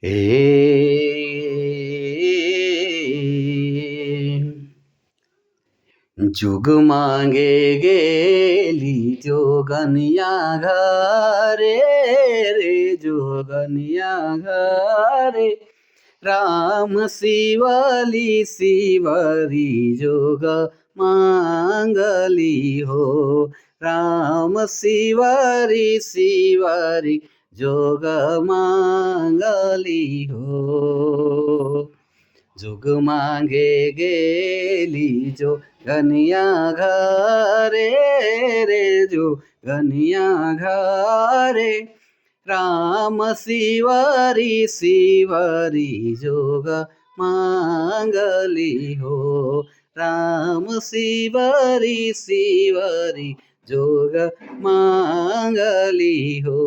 हे जुग मागे गेली जोगनिया घरे रे जोगनिया घरे राम शिवली शिवरी जोग मांगली हो राम शिवरी शिवरी जोग मांगली हो जुग मांगे गेली जो गनिया घरे रे जो गनिया घरे राम शिवरी शिवरी जोग मांगली हो राम शिवरी शिवरी जोग मांगली हो